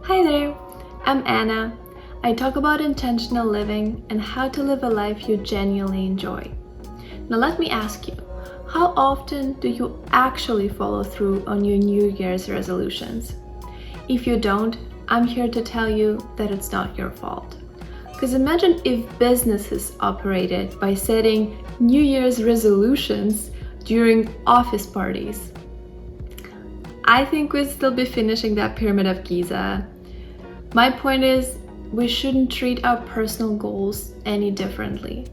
Hi there, I'm Anna. I talk about intentional living and how to live a life you genuinely enjoy. Now, let me ask you, how often do you actually follow through on your New Year's resolutions? If you don't, I'm here to tell you that it's not your fault. Because imagine if businesses operated by setting New Year's resolutions during office parties. I think we'd still be finishing that Pyramid of Giza. My point is, we shouldn't treat our personal goals any differently.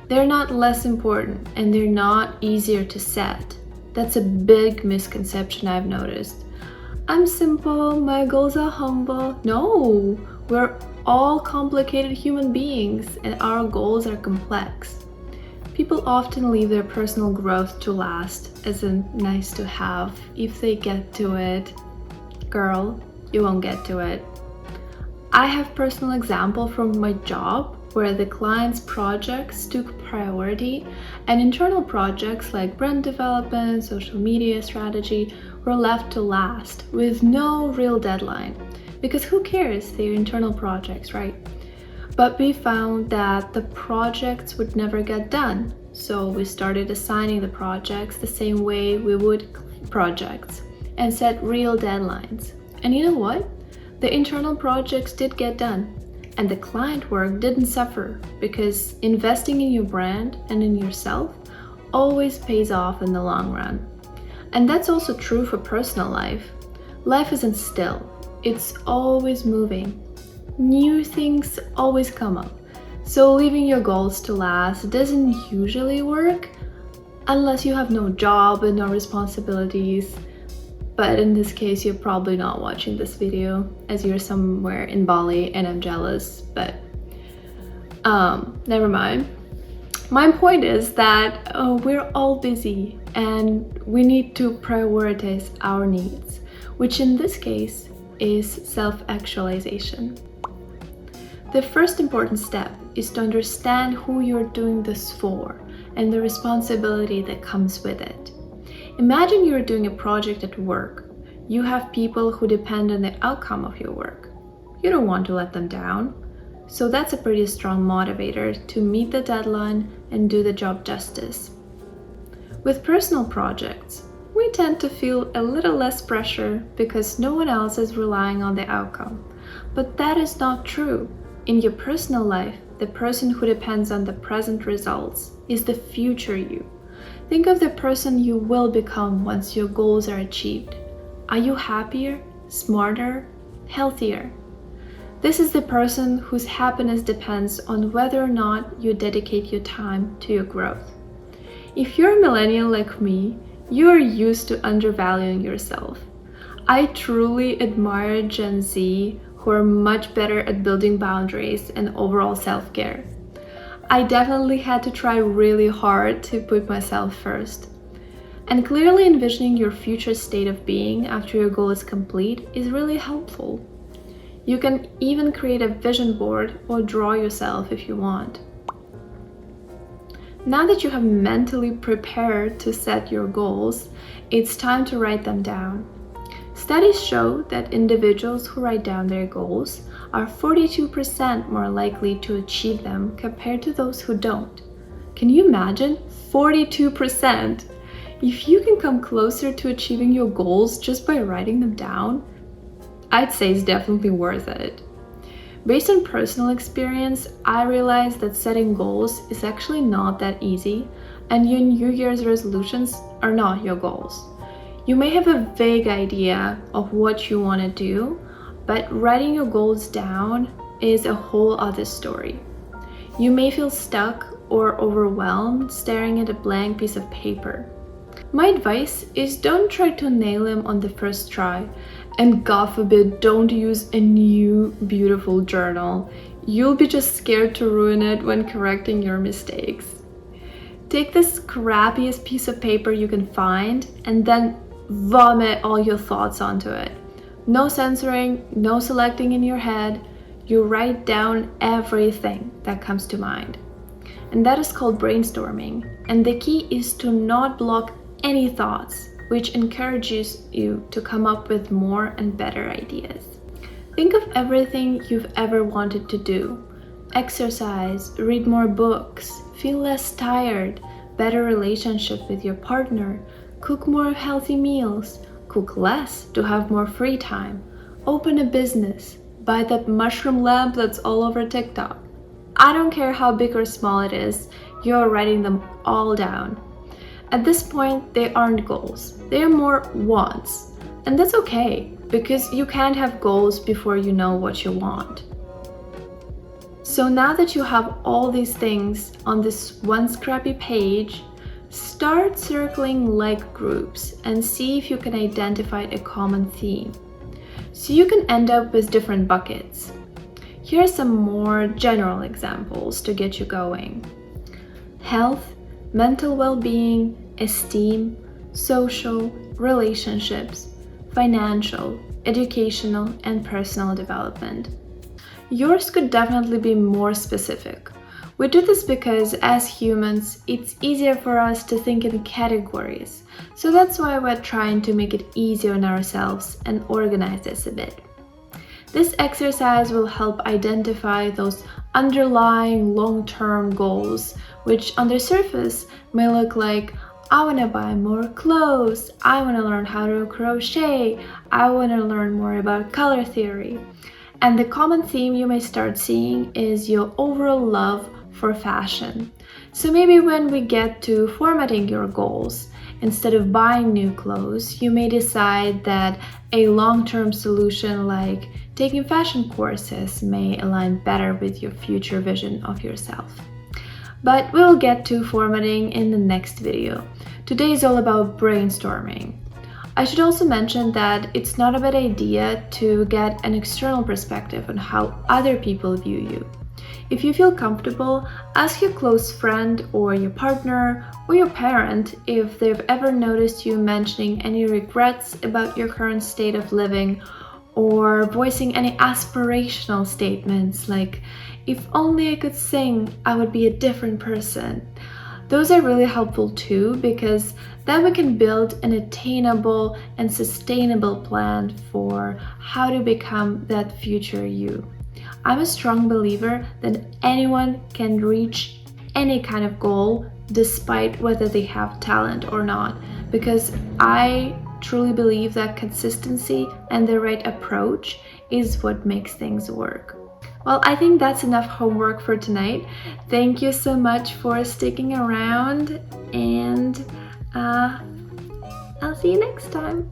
They're not less important and they're not easier to set. That's a big misconception I've noticed. I'm simple, my goals are humble. No, we're all complicated human beings and our goals are complex. People often leave their personal growth to last as a nice to have if they get to it. Girl, you won't get to it. I have personal example from my job where the client's projects took priority and internal projects like brand development, social media strategy were left to last with no real deadline. Because who cares, they're internal projects, right? But we found that the projects would never get done. So we started assigning the projects the same way we would projects and set real deadlines. And you know what? The internal projects did get done, and the client work didn't suffer because investing in your brand and in yourself always pays off in the long run. And that's also true for personal life. Life isn't still, it's always moving. New things always come up. So leaving your goals to last doesn't usually work unless you have no job and no responsibilities. But in this case, you're probably not watching this video as you're somewhere in Bali and I'm jealous, but never mind. My point is that we're all busy and we need to prioritize our needs, which in this case is self-actualization. The first important step is to understand who you're doing this for and the responsibility that comes with it. Imagine you're doing a project at work. You have people who depend on the outcome of your work. You don't want to let them down. So that's a pretty strong motivator to meet the deadline and do the job justice. With personal projects, we tend to feel a little less pressure because no one else is relying on the outcome. But that is not true. In your personal life, the person who depends on the present results is the future you. Think of the person you will become once your goals are achieved. Are you happier, smarter, healthier? This is the person whose happiness depends on whether or not you dedicate your time to your growth. If you're a millennial like me, you are used to undervaluing yourself. I truly admire Gen Z who are much better at building boundaries and overall self-care. I definitely had to try really hard to put myself first. And clearly envisioning your future state of being after your goal is complete is really helpful. You can even create a vision board or draw yourself if you want. Now that you have mentally prepared to set your goals, it's time to write them down. Studies show that individuals who write down their goals are 42% more likely to achieve them compared to those who don't. Can you imagine? 42%! If you can come closer to achieving your goals just by writing them down, I'd say it's definitely worth it. Based on personal experience, I realized that setting goals is actually not that easy, and your New Year's resolutions are not your goals. You may have a vague idea of what you want to do, but writing your goals down is a whole other story. You may feel stuck or overwhelmed staring at a blank piece of paper. My advice is don't try to nail them on the first try, and God forbid, don't use a new beautiful journal. You'll be just scared to ruin it when correcting your mistakes. Take the scrappiest piece of paper you can find and then vomit all your thoughts onto it. No censoring, no selecting in your head. You write down everything that comes to mind. And that is called brainstorming. And the key is to not block any thoughts, which encourages you to come up with more and better ideas. Think of everything you've ever wanted to do. Exercise, read more books, feel less tired, better relationship with your partner, cook more healthy meals, cook less to have more free time, open a business, buy that mushroom lamp that's all over TikTok. I don't care how big or small it is, you're writing them all down. At this point, they aren't goals, they are more wants. And that's okay, because you can't have goals before you know what you want. So now that you have all these things on this one scrappy page, start circling like groups and see if you can identify a common theme. So you can end up with different buckets. Here are some more general examples to get you going. Health, mental well-being, esteem, social, relationships, financial, educational, and personal development. Yours could definitely be more specific. We do this because as humans, it's easier for us to think in categories. So that's why we're trying to make it easier on ourselves and organize this a bit. This exercise will help identify those underlying long-term goals, which on the surface may look like, I want to buy more clothes, I want to learn how to crochet, I want to learn more about color theory. And the common theme you may start seeing is your overall love for fashion. So maybe when we get to formatting your goals, instead of buying new clothes, you may decide that a long-term solution like taking fashion courses may align better with your future vision of yourself. But we'll get to formatting in the next video. Today is all about brainstorming. I should also mention that it's not a bad idea to get an external perspective on how other people view you. If you feel comfortable, ask your close friend or your partner or your parent if they've ever noticed you mentioning any regrets about your current state of living or voicing any aspirational statements like, if only I could sing, I would be a different person. Those are really helpful too, because then we can build an attainable and sustainable plan for how to become that future you. I'm a strong believer that anyone can reach any kind of goal despite whether they have talent or not, because I truly believe that consistency and the right approach is what makes things work. Well, I think that's enough homework for tonight. Thank you so much for sticking around, and I'll see you next time.